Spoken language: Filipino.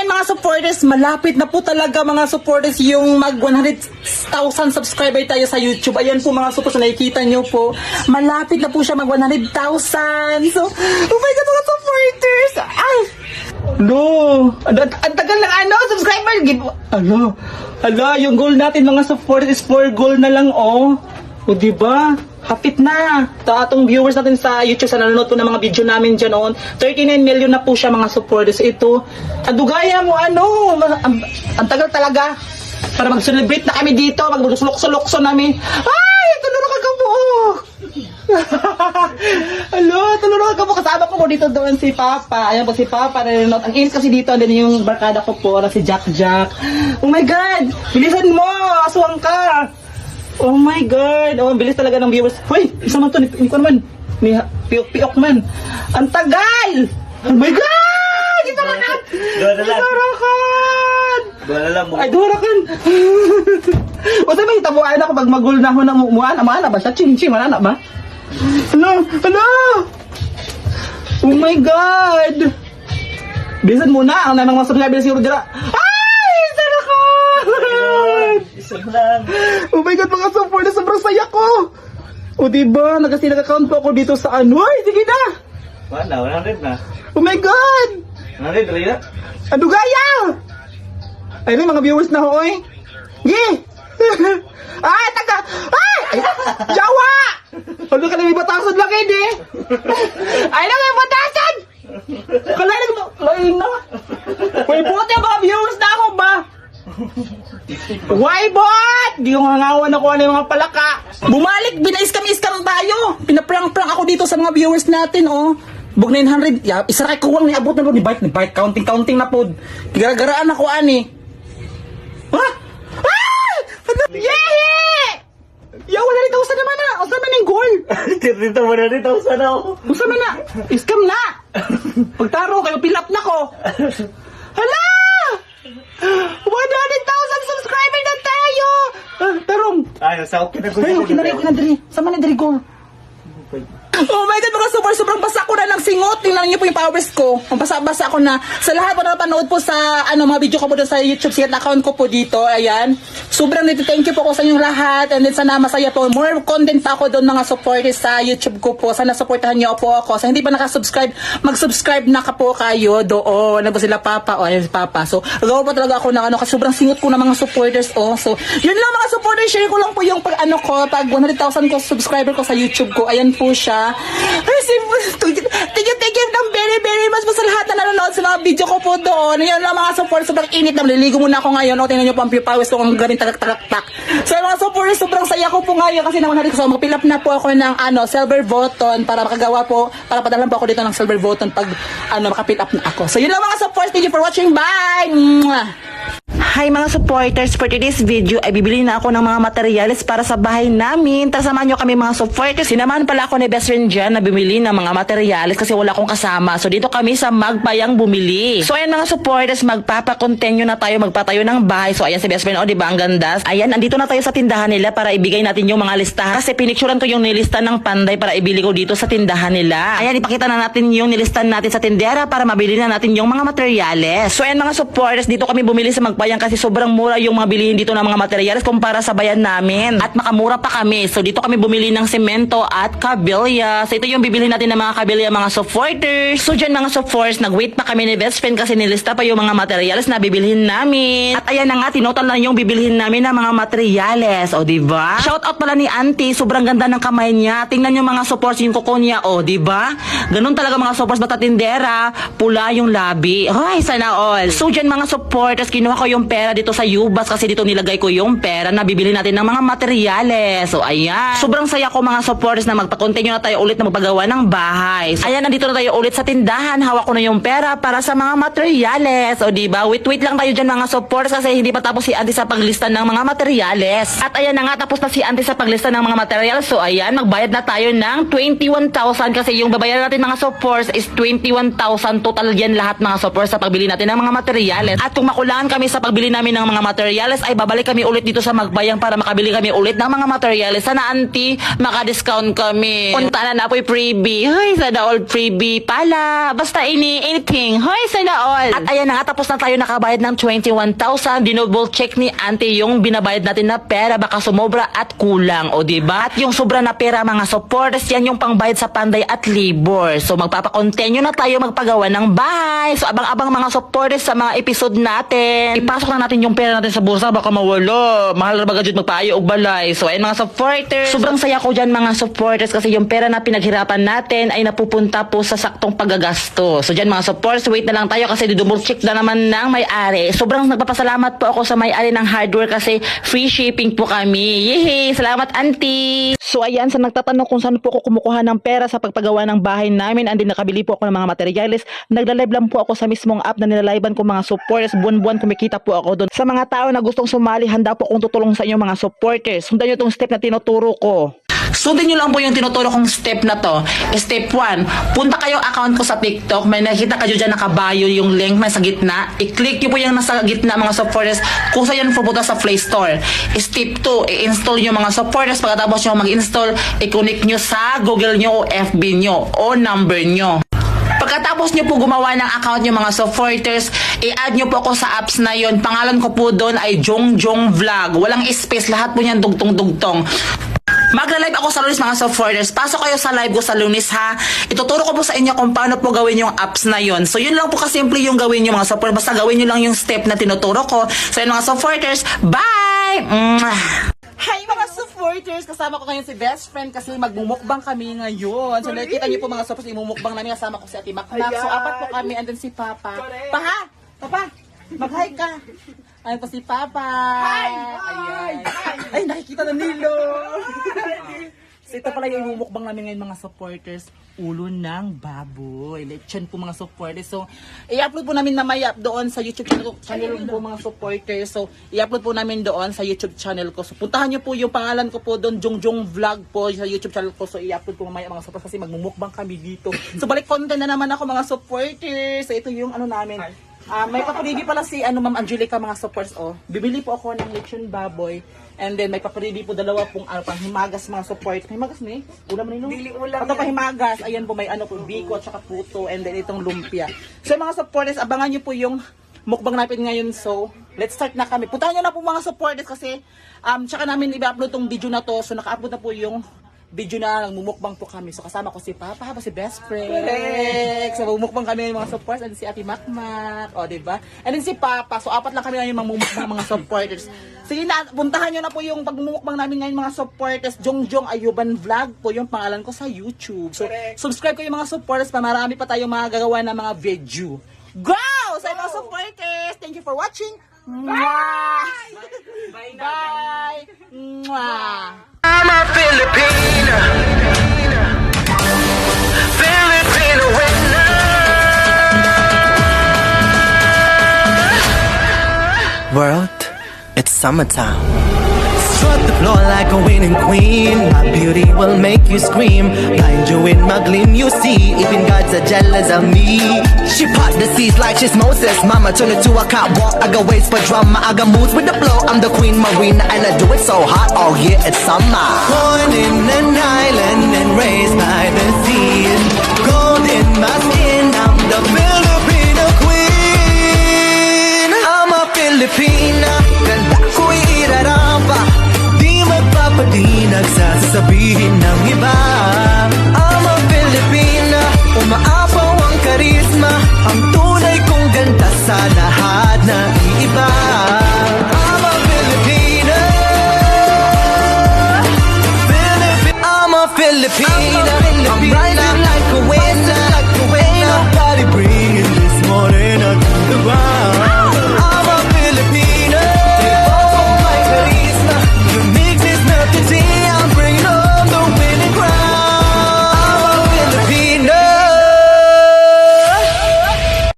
ayan mga supporters, malapit na po talaga mga supporters yung mag 100,000 subscriber tayo sa YouTube. Ayan po mga supporters, nakikita nyo po. Malapit na po siya mag 100,000. So, oh my God mga supporters. Ay! Ano? Ang tagal ng subscriber. Hala, yung goal natin mga supporters is 4 goal na lang, oh. O diba? Kapit na. Atong viewers natin sa YouTube, sa nanonood po ng mga video namin dyan noon, 39 million na po siya mga supporters. Ito, adugaya mo ang tagal talaga. Para mag-celebrate na kami dito, mag-sulok-sulokso namin. Ay, tulungan ka po. Hello, tulungan ka po. Kasama ko po dito doon si Papa. Ayan po si Papa. Nanonood. Ang inis kasi dito, andun yung barkada ko po, na si Jack. Oh my God! Bilisan mo! Aswang ka! Oh my God! Oh, ang bilis talaga ng viewers. Hoy! Isa man to, hindi ko naman. May piok-piok man. Ang tagal! Oh my God! Ito na lang! Durakan! Ay, durakan! Basta may hitabuan ako pag magul na ako ng muana ba siya? Ching-ching, mana ba? Hello! Oh my God! Bilisan muna. Ang nanang masarap nga bilis yung dira. Ay! Isa lang. Oh my God, mga support, sobrang saya ko. O diba, nag-account po ako dito sa ano. Ay, sige na. Wala rin na. Oh my God. Wala rin na. Ano gaya? Ay, mga viewers na ho, oy. Ye. Ay, taga. Ay, Jawa. Ano ka na may batasan lang, eh. Ay, na may batasan. Kalain na. Uy, buti ang mga viewers na ako ba? Why bot? Di ko nangawan ako ano yung mga palaka. Bumalik, binais-kami-iskam tayo. Pinaprank-prank ako dito sa mga viewers natin, oh. Bug 900, isa kay kuwang niabot na po ni Bite, counting na po. Tigaragaraan ako, ani. Ha? Ah! Yehe! Yaw, 100,000 naman na. Usa man yung goal. Dito mo na rin sana ako. Usa man na. Iskam na. Pagtaro kayo, pilap na ko. Hala! 100,000 subscriber na tayo! Tarong! Ay, nasa okay na ko. Ay, okay na rin. Sama na diri ko. Oh my God, mga sobrang basa ko na ng singot. Tingnan niyo po yung powers ko. Ang basa ko na. Sa lahat po na napanood po sa mga video ko po doon sa YouTube sikat account ko po dito. Ayan. Sobrang thank you po ko sa inyong lahat. And then sana masaya po. More content pa ako doon mga supporters sa YouTube ko po. Sana supportahan niyo po ako. Sa hindi pa nakasubscribe, mag-subscribe na ka po kayo doon. Ano po sila Papa? O, ayan si Papa. So, agaw po talaga ako ng kasi sobrang singot ko ng mga supporters. Oh. So, yun lang mga supporters. Share ko lang po yung pag 100,000 ko subscriber ko sa YouTube ko. Ayan po siya. Ay, thank you ng very much po sa lahat na nanonood sa mga video ko po doon. Yan lang mga support, sobrang init na. Maliligo muna ako ngayon. O, tingnan nyo po ang pawis ko kung galing tagak-tagak-tak. So, mga support, sobrang saya ko po ngayon kasi naman natin ko. So, mag-fill up na po ako ng silver button para makagawa po, para padalan po ako dito ng silver button pag maka-fill up na ako. So, yun lang mga support. Thank you for watching. Bye! Mwah! Hi mga supporters, for today's video ay bibili na ako ng mga materyales para sa bahay namin. Tara samahan nyo kami mga supporters. Sinamahan pala ako ni best friend dyan na bumili ng mga materyales kasi wala akong kasama. So dito kami sa Magpayang bumili. So ayan mga supporters, magpapakontinue na tayo, magpatayo ng bahay. So ayan si best friend, diba ang ganda? Ayan, andito na tayo sa tindahan nila para ibigay natin yung mga listahan. Kasi pinicturean ko yung nilista ng panday para ibili ko dito sa tindahan nila. Ayan, ipakita na natin yung nilistan natin sa tindera para mabili na natin yung mga materyales. So ayan mga supporters, dito kami bumili sa Magpayang kasi sobrang mura yung mga bilihin dito ng mga materyales kumpara sa bayan namin. At makamura pa kami. So dito kami bumili ng semento at kabilya. So ito yung bibili natin ng mga kabilya mga supporters. So dyan mga supporters, nag-wait pa kami ni best friend kasi nilista pa yung mga materyales na bibilhin namin. At ayan na nga, tinotal na yung bibilhin namin ng mga materyales. O diba? Shout out pala ni auntie. Sobrang ganda ng kamay niya. Tingnan yung mga supporters yung kuko niya. O diba? Ganun talaga mga supporters. Basta tindera, pula yung labi. Ay, sana all. So dyan mga supporters, kinuha ko yung pera dito sa Ubas kasi dito nilagay ko yung pera na bibili natin ng mga materyales. So ayan, sobrang saya ko mga supporters na magpa-continue na tayo ulit na magpagawa ng bahay. So, ayan, nandito na tayo ulit sa tindahan. Hawak ko na yung pera para sa mga materyales. O diba, wait lang tayo dyan mga supporters kasi hindi pa tapos si auntie sa paglista ng mga materyales. At ayan na nga, tapos na si auntie sa paglista ng mga materyales. So ayan, magbayad na tayo ng 21,000 kasi yung babayaran natin mga supporters is 21,000 total yan lahat mga supporters sa pagbili natin ng mga materyales. At kung makulangan kami sa pagbili pambili namin ng mga materyales ay babalik kami ulit dito sa Magbayang para makabili kami ulit ng mga materyales. Sana auntie, maka-discount kami. Punta na po'y freebie. Hoy, sana all freebie pala. Basta anything. Hoy, sana all. At ayan na nga, tapos na tayo nakabayad ng 21,000. Dinouble check ni auntie yung binabayad natin na pera. Baka sumobra at kulang. O diba? At yung sobra na pera, mga supporters, yan yung pangbayad sa panday at labor. So magpapakontinue na tayo magpagawa ng bahay. So abang-abang mga supporters sa mga episode natin. Ipasok na natin yung pera natin sa bursa, baka mawala. Mahal na baga dyan magpaayo og balay. So ayun mga supporters, sobrang saya ko dyan mga supporters kasi yung pera na pinaghirapan natin ay napupunta po sa saktong paggagasto. So dyan mga supporters, wait na lang tayo kasi didouble check na naman ng may-ari. Sobrang nagpapasalamat po ako sa may-ari ng hardware kasi free shipping po kami. Yehey! Salamat auntie! So ayan, sa nagtatanong kung saan po ako kumukuha ng pera sa pagpagawa ng bahay namin, andin nakabili po ako ng mga materyales. Nagla-live lang po ako sa mismong app na nilalivean ko mga supporters. Buwan-buwan kumikita po ako doon. Sa mga tao na gustong sumali, handa po akong tutulong sa inyo mga supporters. Sundan nyo itong step na tinuturo ko. Sundin nyo lang po yung tinuturo kong step na to. Step 1, punta kayo account ko sa TikTok. May nakita kayo dyan nakabayo yung link na sa gitna. I-click nyo po yung nasa gitna mga supporters kung saan yan pupunta sa Play Store. Step 2, i-install nyo mga supporters. Pagkatapos nyo mag-install, i-connect nyo sa Google nyo o FB nyo o number nyo. Pagkatapos nyo po gumawa ng account nyo mga supporters, i-add nyo po ako sa apps na yon. Pangalan ko po doon ay Jongjong Vlog. Walang space, lahat po niyan dugtong-dugtong. Magla-live ako sa Lunes mga supporters. Pasok kayo sa live ko sa Lunes ha. Ituturo ko po sa inyo kung paano po gawin yung apps na yon. So yun lang po kasimple yung gawin nyo mga supporters. Basta gawin nyo lang yung step na tinuturo ko. So yun mga supporters, bye! Hi mga supporters! Kasama ko ngayon si best friend kasi magmumukbang kami ngayon. So nakikita niyo po mga supporters, imumukbang namin. Kasama ko si Ate Makmak. So apat po kami, andun si Papa. Paha! Papa! Mag-hi ka! Ayun po si Papa! Hi! Ayan. Ay, nakikita na nilo! So ito pala yung imumukbang namin ngayon mga supporters. Ulo ng baboy. Lechon po mga supporters. So, i-upload po namin mamaya doon sa YouTube channel po mga supporters. So, i-upload po namin doon sa YouTube channel ko. So, puntahan nyo po yung pangalan ko po doon, Jongjong Vlog po sa YouTube channel ko. So, i-upload po mamaya mga supporters kasi magmumukbang kami dito. So, balik content na naman ako mga supporters. So, ito yung ano namin. May paparigi pala si Ma'am Angelica mga supporters. Oh. Bibili po ako ng lechon baboy. And then may paparigi po dalawa pong panghimagas mga support. Himagas ni? Ulam ni no? Dili ulam. Ito pahimagas. Ayan po may po biko at saka puto and then itong lumpia. So mga supporters, abangan niyo po yung mukbang natin ngayon. So, let's start na kami. Puntahan niyo na po mga supporters kasi tsaka namin i-upload tong video na to. So naka-upload na po yung video na nagmumukbang po kami. So kasama ko si Papa, si best friend. Correct. So mumukbang kami ng mga supporters and si Ate Makmak. O, diba? And then si Papa. So apat lang kami na yung mamumukbang mga supporters. Sige na, puntahan nyo na po yung pagmumukbang namin ngayon mga supporters. Jongjong Ayuban Vlog po yung pangalan ko sa YouTube. So subscribe kayo mga supporters pa. Marami pa tayong mga gagawa ng mga video. Go! Sa mga supporters. Thank you for watching. Bye! Bye! Bye! Mwah! I'm a Filipina, Filipino winner. World, it's summertime. Struck the floor like a winning queen. My beauty will make you scream. Blind you in my gleam, you see. Even gods are jealous of me. She parts the seas like she's Moses. Mama turn it to a catwalk. I got ways for drama. I got moves with the flow. I'm the queen marina and I do it so hot. Oh yeah, it's summer. Born in an island and raised by the sea. Gold in my skin. I'm the Filipino queen. I'm a Filipina. Ganda ko'y irarapa. Magpapadinag sa sasabihin ng iba. I'm a Filipina, umaapaw ang karisma. Ang tunay kong ganda sa lahat na iiba. I'm a Filipina, I'm a Filipina. I'm rising